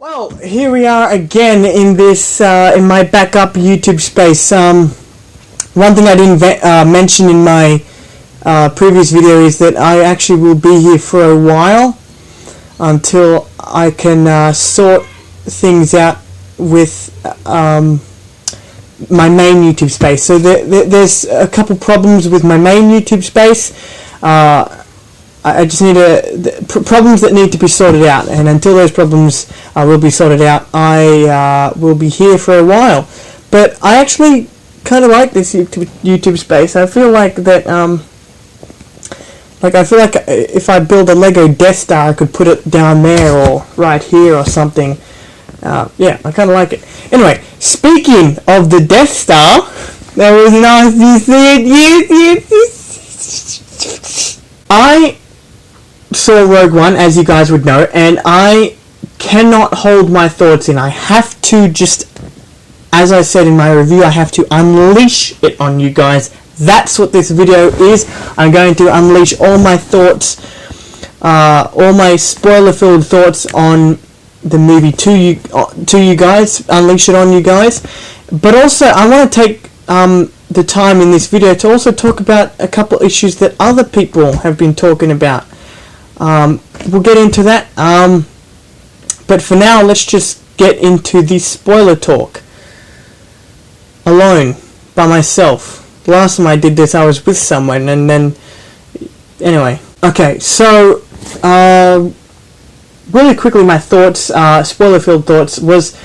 Well, here we are again in this in my backup YouTube space. One thing I didn't mention in my previous video is that I actually will be here for a while until I can sort things out with my main YouTube space. So there's a couple problems with my main YouTube space. I just need problems that need to be sorted out, and until those problems will be sorted out, I will be here for a while. But I actually kind of like this YouTube space. I feel like that, I feel like if I build a Lego Death Star, I could put it down there or right here or something. Yeah, I kind of like it. Anyway, speaking of the Death Star, that was nice to see it. Yes. I saw Rogue One, as you guys would know, and I cannot hold my thoughts in. I have to just, as I said in my review, I have to unleash it on you guys. That's what this video is. I'm going to unleash all my thoughts, all my spoiler-filled thoughts on the movie to you guys, unleash it on you guys. But also, I want to take the time in this video to also talk about a couple issues that other people have been talking about. We'll get into that, but for now, let's just get into the spoiler talk. Alone, by myself. The last time I did this, I was with someone, and then, anyway. Okay, so, really quickly, my thoughts, spoiler-filled thoughts, was,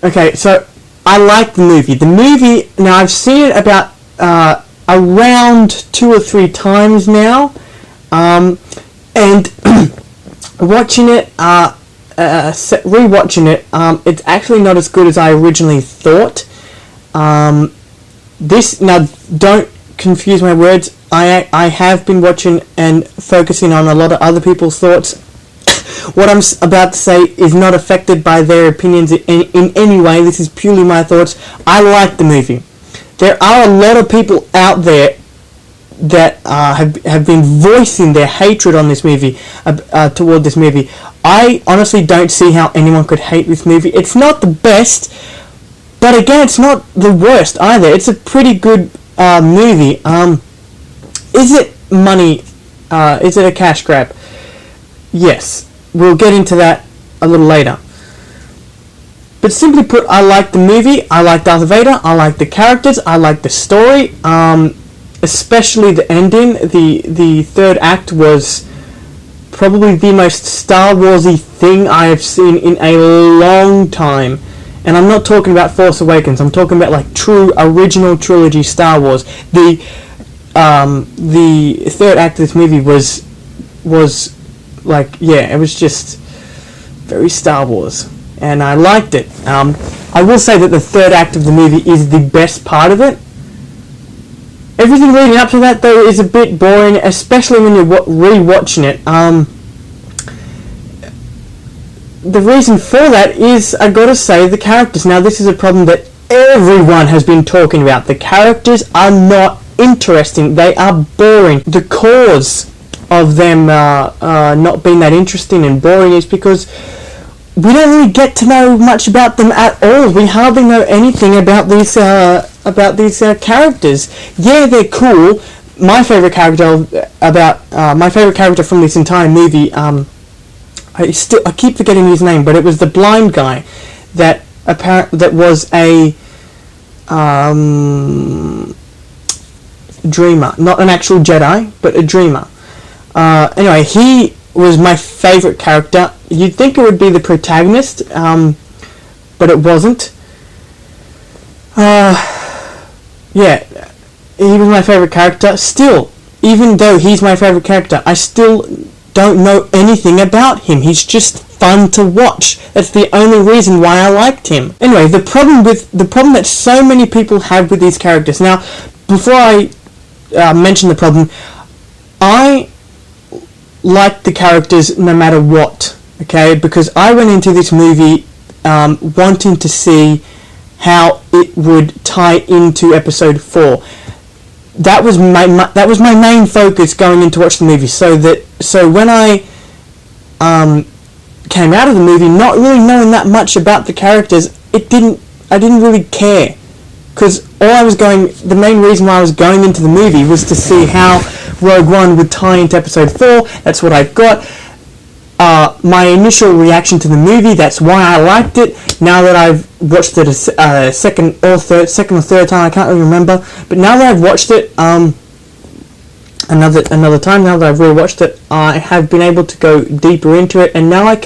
okay, so, I like the movie. The movie, now I've seen it about, around 2 or 3 times now, and watching it, rewatching it, it's actually not as good as I originally thought. This, now don't confuse my words, I have been watching and focusing on a lot of other people's thoughts. What I'm about to say is not affected by their opinions in any way. This is purely my thoughts. I like the movie. There are a lot of people out there that have been voicing their hatred on this movie, toward this movie. I honestly don't see how anyone could hate this movie. It's not the best, but again, it's not the worst either. It's a pretty good movie. Is it money? Is it a cash grab? Yes. We'll get into that a little later. But simply put, I like the movie, I like Darth Vader, I like the characters, I like the story, especially the ending. The third act was probably the most Star Wars-y thing I have seen in a long time. And I'm not talking about Force Awakens, I'm talking about like true original trilogy Star Wars. The third act of this movie was like, yeah, it was just very Star Wars, and I liked it. I will say that the third act of the movie is the best part of it. Everything leading up to that, though, is a bit boring, especially when you're re-watching it. The reason for that is, I gotta say, the characters. Now, this is a problem that everyone has been talking about. The characters are not interesting. They are boring. The cause of them not being that interesting and boring is because we don't really get to know much about them at all. We hardly know anything about these characters. Yeah, they're cool. My favorite character from this entire movie, I keep forgetting his name, but it was the blind guy that was a dreamer, not an actual Jedi, but a dreamer. Anyway, he was my favorite character. You'd think it would be the protagonist, but it wasn't. Yeah, he was my favorite character. Still, even though he's my favorite character, I still don't know anything about him. He's just fun to watch. That's the only reason why I liked him. Anyway, the problem that so many people have with these characters. Now, before I mention the problem, I like the characters no matter what, okay? Because I went into this movie wanting to see how it would tie into episode 4. That was my main focus going in to watch the movie. So when I came out of the movie not really knowing that much about the characters, I didn't really care, because the main reason why I was going into the movie was to see how Rogue One would tie into Episode 4. That's what I got. My initial reaction to the movie, that's why I liked it. Now that I've watched it a second or third time, I can't really remember, but now that I've watched it another time, now that I've rewatched it, I have been able to go deeper into it, and now I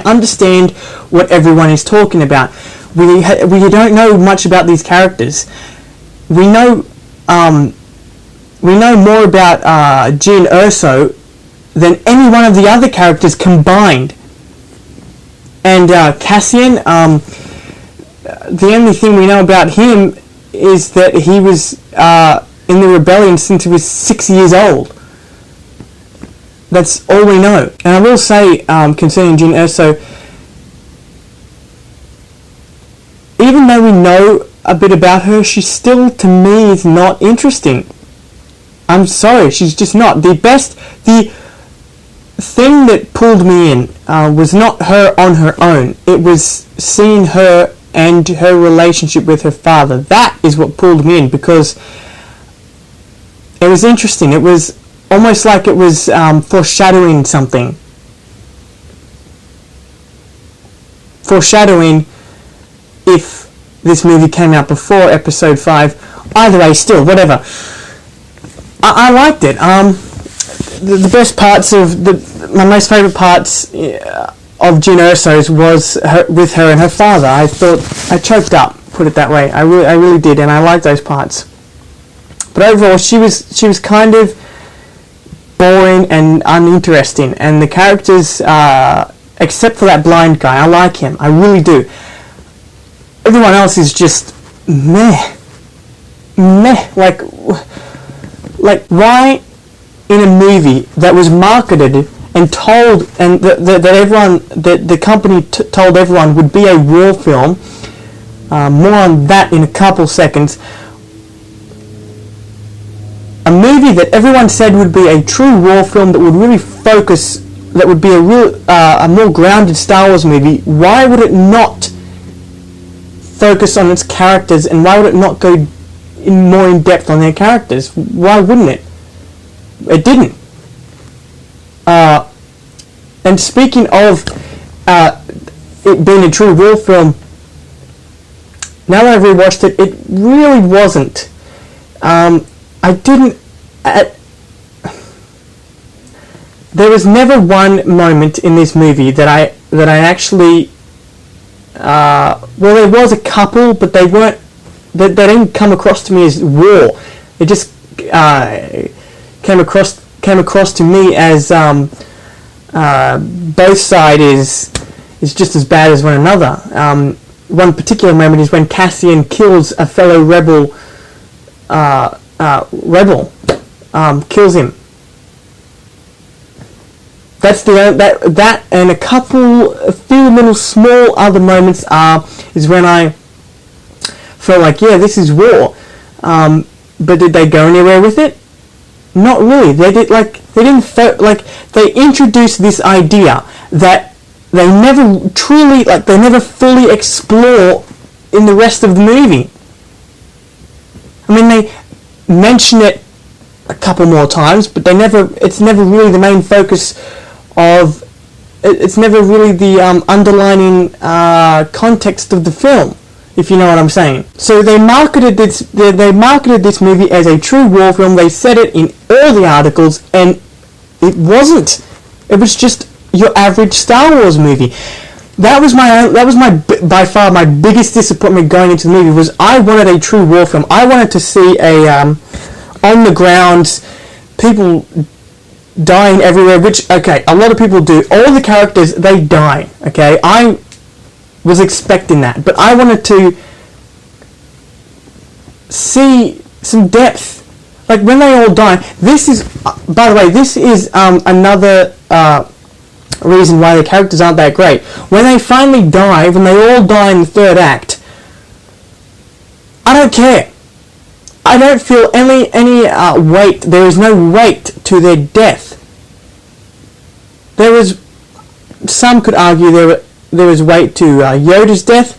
understand what everyone is talking about. We don't know much about these characters. We know more about Jyn Erso than any one of the other characters combined. And Cassian, the only thing we know about him is that he was in the rebellion since he was 6 years old. That's all we know. And I will say, concerning Jyn Erso, even though we know a bit about her, she still, to me, is not interesting. I'm sorry, she's just not. The thing that pulled me in was not her on her own. It was seeing her and her relationship with her father. That is what pulled me in, because it was interesting. It was almost like it was foreshadowing something. Foreshadowing if this movie came out before Episode 5. Either way, still, whatever. I liked it. The best parts my most favourite parts of Jyn Erso's was with her and her father. I thought I choked up, put it that way. I really did, and I liked those parts. But overall, she was kind of boring and uninteresting, and the characters, except for that blind guy, I like him. I really do. Everyone else is just meh. Like why in a movie that was marketed and told, and that everyone, that the company told everyone would be a war film, more on that in a couple seconds, a movie that everyone said would be a true war film that would really focus, that would be a more grounded Star Wars movie, why would it not focus on its characters, and why would it not go more in depth on their characters? Why wouldn't it? It didn't. And speaking of it being a true war film, now that I've rewatched it, it really wasn't. There was never one moment in this movie that I actually, well, there was a couple, but they didn't come across to me as war. It just came across to me as both sides is just as bad as one another. One particular moment is when Cassian kills a fellow rebel. Kills him. That's that and a few little small other moments is when I felt like, yeah, this is war. But did they go anywhere with it? Not really. They introduced this idea that they never fully explore in the rest of the movie. I mean, they mention it a couple more times, but it's never really the main focus of, it's never really the underlining context of the film, if you know what I'm saying. So they marketed this movie as a true war film. They said it in all the articles, and it wasn't. It was just your average Star Wars movie. That was by far my biggest disappointment going into the movie. Was I wanted a true war film. I wanted to see a on the ground, people dying everywhere, which, okay, a lot of people do. All the characters, they die, okay? I was expecting that, but I wanted to see some depth. Like, when they all die, this is, by the way, this is another reason why the characters aren't that great. When they finally die, when they all die in the third act, I don't care. I don't feel any weight. There is no weight to their death. There is some could argue there was weight to Yoda's death.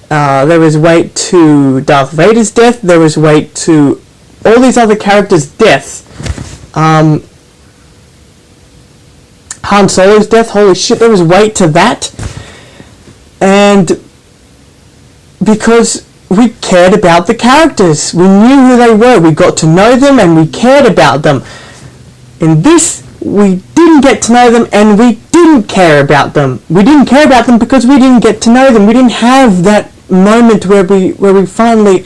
There was weight to Darth Vader's death. There was weight to all these other characters' deaths. Han Solo's death, holy shit, there was weight to that. And because we cared about the characters. We knew who they were. We got to know them and we cared about them. In this, we didn't get to know them and we didn't care about them. We didn't care about them because we didn't get to know them. We didn't have that moment where we finally,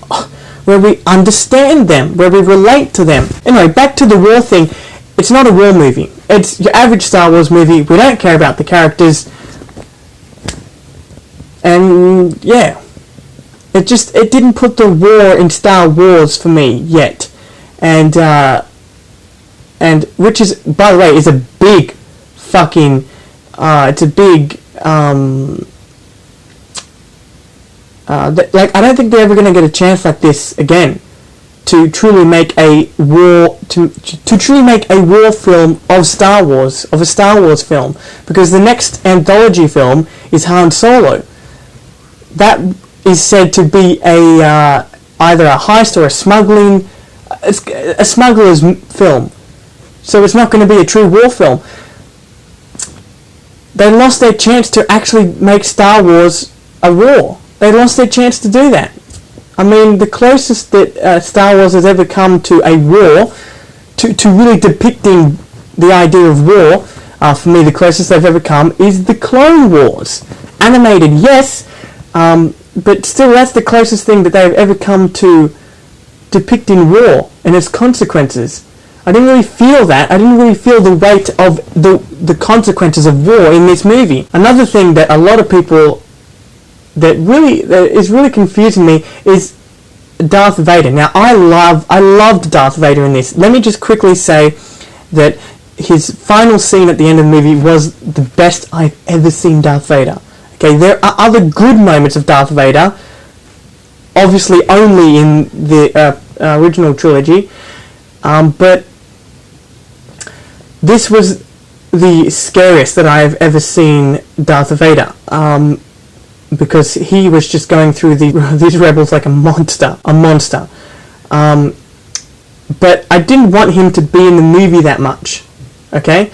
where we understand them, where we relate to them. Anyway, back to the war thing. It's not a war movie. It's your average Star Wars movie. We don't care about the characters. And yeah, it didn't put the war in Star Wars for me yet. And which is, by the way, is a big fucking, it's a big, like, I don't think they're ever going to get a chance like this again to truly make a war, to truly make a war film of Star Wars, of a Star Wars film, because the next anthology film is Han Solo. That is said to be a either a heist or a smuggler's film. So it's not going to be a true war film. They lost their chance to actually make Star Wars a war. They lost their chance to do that. I mean, the closest that Star Wars has ever come to a war, to really depicting the idea of war, for me the closest they've ever come is the Clone Wars. Animated, yes, but still that's the closest thing that they've ever come to depicting war and its consequences. I didn't really feel that. I didn't really feel the weight of the consequences of war in this movie. Another thing that a lot of people that is really confusing me is Darth Vader. Now, I loved Darth Vader in this. Let me just quickly say that his final scene at the end of the movie was the best I've ever seen Darth Vader. Okay, there are other good moments of Darth Vader, obviously only in the original trilogy, but this was the scariest that I've ever seen Darth Vader. Because he was just going through these rebels like a monster. But I didn't want him to be in the movie that much, okay?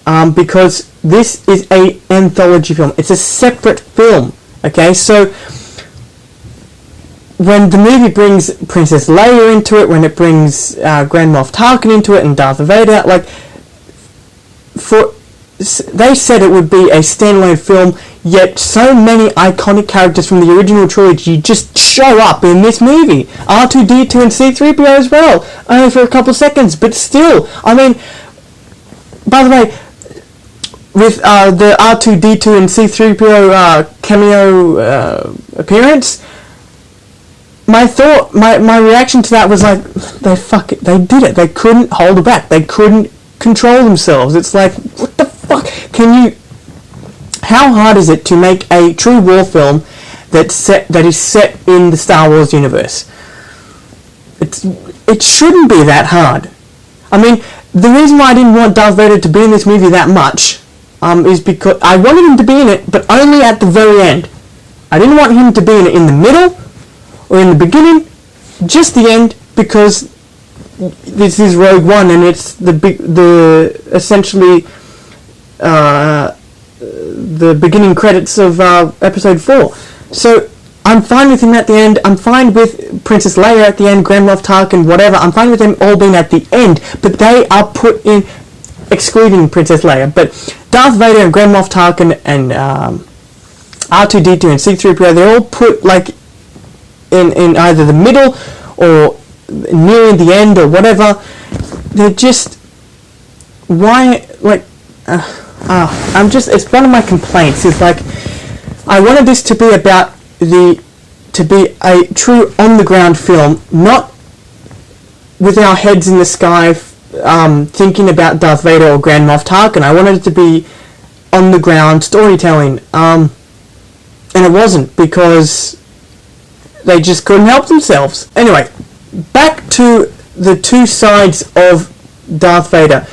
Because this is a anthology film. It's a separate film, okay? So when the movie brings Princess Leia into it, when it brings Grand Moff Tarkin into it and Darth Vader, like, they said it would be a standalone film, yet so many iconic characters from the original trilogy just show up in this movie. R2-D2 and C-3PO as well, only for a couple seconds, but still, I mean, by the way, with the R2-D2 and C-3PO cameo appearance, my reaction to that was like, they did it. They couldn't hold it back. They couldn't control themselves. It's like, what the fuck? How hard is it to make a true war film that is set in the Star Wars universe? It shouldn't be that hard. I mean, the reason why I didn't want Darth Vader to be in this movie that much is because I wanted him to be in it, but only at the very end. I didn't want him to be in it in the middle or in the beginning, just the end, because this is Rogue One and it's essentially the beginning credits of episode 4. So I'm fine with him at the end. I'm fine with Princess Leia at the end, Grand Moff Tarkin, whatever. I'm fine with them all being at the end, but they are put in, excluding Princess Leia, but Darth Vader and Grand Moff Tarkin and R2-D2 and C-3PO, they're all put like in either the middle or near the end or whatever. They're just, why, like, it's one of my complaints, is like, I wanted this to be about to be a true on-the-ground film, not with our heads in the sky, thinking about Darth Vader or Grand Moff Tarkin. I wanted it to be on-the-ground storytelling, and it wasn't, because they just couldn't help themselves. Anyway, back to the two sides of Darth Vader.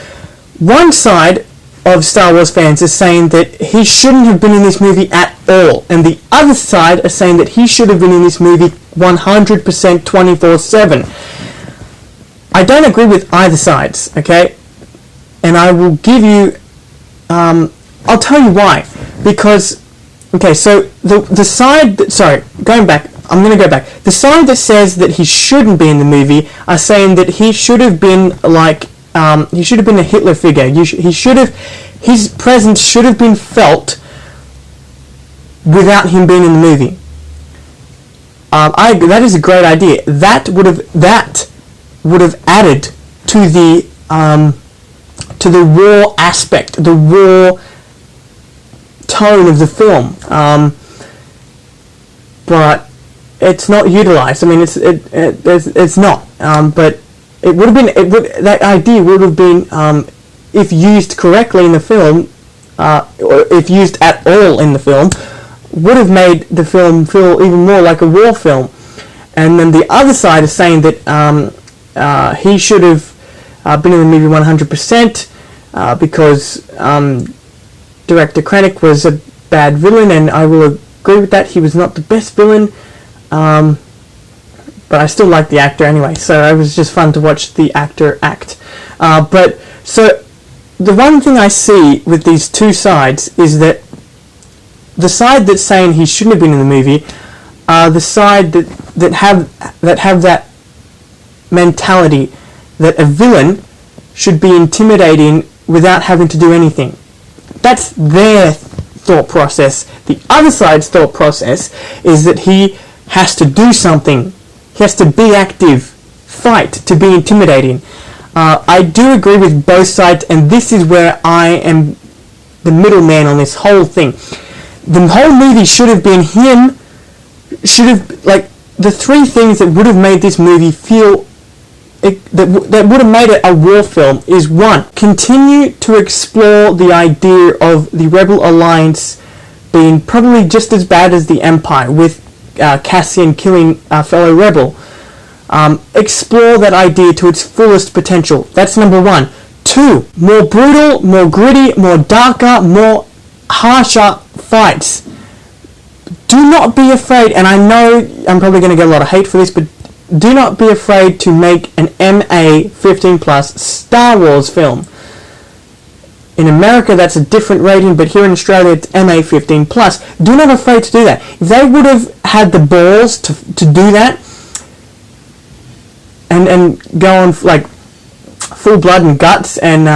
One side of Star Wars fans are saying that he shouldn't have been in this movie at all, and the other side are saying that he should have been in this movie 100% 24/7. I don't agree with either sides, okay? And I will give you, I'll tell you why. Because, okay, so the side that, sorry, going back, I'm going to go back. The side that says that he shouldn't be in the movie are saying that he should have been like, he should have been a Hitler figure. He should have, his presence should have been felt without him being in the movie. That is a great idea. That would have added to the raw aspect, the raw tone of the film. But it's not utilized. I mean, it's not. But it would have been. That idea would have been, if used correctly in the film, or if used at all in the film, would have made the film feel even more like a war film. And then the other side is saying that he should have been in the movie 100% because director Krennic was a bad villain, and I will agree with that. He was not the best villain, but I still like the actor anyway, so it was just fun to watch the actor act. But so the one thing I see with these two sides is that the side that's saying he shouldn't have been in the movie are the side that have that mentality that a villain should be intimidating without having to do anything. That's their thought process. The other side's thought process is that he has to do something. He has to be active, fight, to be intimidating. I do agree with both sides, and this is where I am the middleman on this whole thing. The whole movie should have been him, should have, like, the three things that would have made this movie feel, that would have made it a war film is: one, continue to explore the idea of the Rebel Alliance being probably just as bad as the Empire, with Cassian killing a fellow rebel. Explore that idea to its fullest potential. That's number one. Two, more brutal, more gritty, more darker, more harsher fights. Do not be afraid, and I know I'm probably going to get a lot of hate for this, but do not be afraid to make an MA 15+ Star Wars film. In America that's a different rating, but here in Australia it's MA 15+. Do not be afraid to do that. If they would have had the balls to do that and go on like full blood and guts and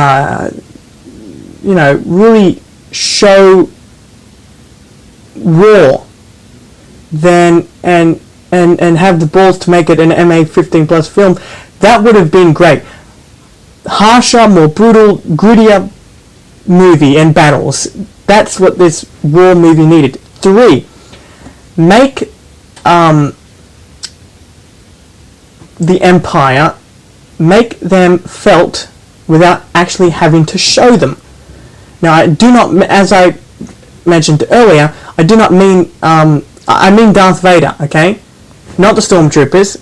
really show raw, then and have the balls to make it an MA 15+ film, that would have been great. Harsher, more brutal, grittier movie and battles. That's what this war movie needed. 3, make the Empire, make them felt without actually having to show them. Now, I do not, as I mentioned earlier, I do not mean, I mean Darth Vader, okay? Not the Stormtroopers,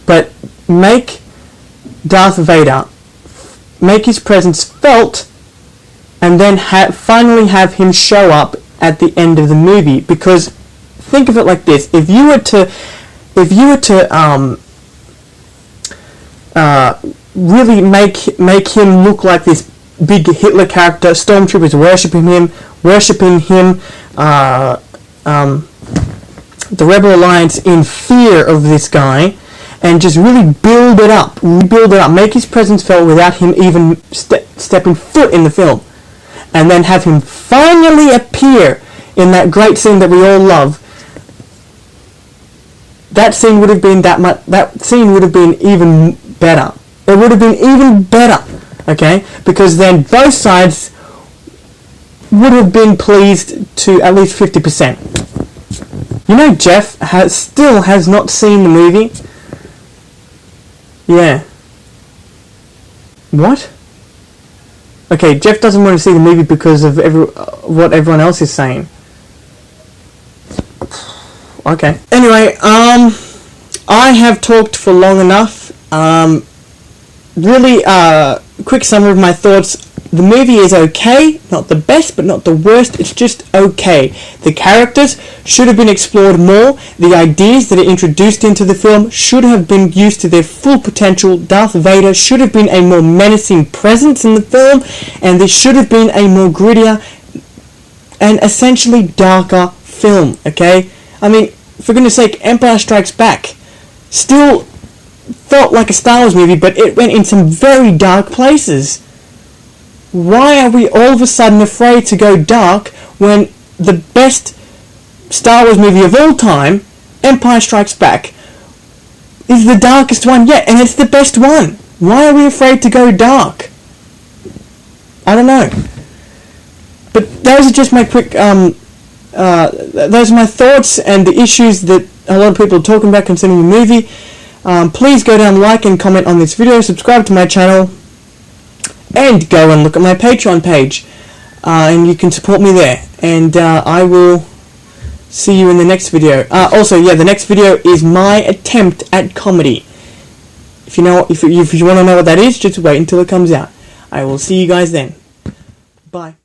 but make Darth Vader, make his presence felt, and then finally have him show up at the end of the movie. Because think of it like this: if you were to really make him look like this big Hitler character, Stormtroopers worshipping him, the Rebel Alliance in fear of this guy, and just really build it up, make his presence felt without him even stepping foot in the film, and then have him finally appear in that great scene that we all love. That scene would have been even better. It would have been even better, okay? Because then both sides would have been pleased to at least 50%. You know, Jeff still has not seen the movie. Yeah. What? Okay, Jeff doesn't want to see the movie because of what everyone else is saying. Okay. Anyway, I have talked for long enough. Really, quick summary of my thoughts. the movie is okay, not the best, but not the worst, it's just okay. The characters should have been explored more, the ideas that are introduced into the film should have been used to their full potential, Darth Vader should have been a more menacing presence in the film, and this should have been a more grittier and essentially darker film, okay? I mean, for goodness sake, Empire Strikes Back still felt like a Star Wars movie, but it went in some very dark places. Why are we all of a sudden afraid to go dark when the best Star Wars movie of all time, Empire Strikes Back, is the darkest one yet, and it's the best one? Why are we afraid to go dark? I don't know. But those are just my quick, those are my thoughts and the issues that a lot of people are talking about concerning the movie. Please go down, like and comment on this video, subscribe to my channel, and go and look at my Patreon page, and you can support me there, and I will see you in the next video. Also, yeah, the next video is my attempt at comedy. If you want to know what that is, just wait until it comes out. I will see you guys then. Bye.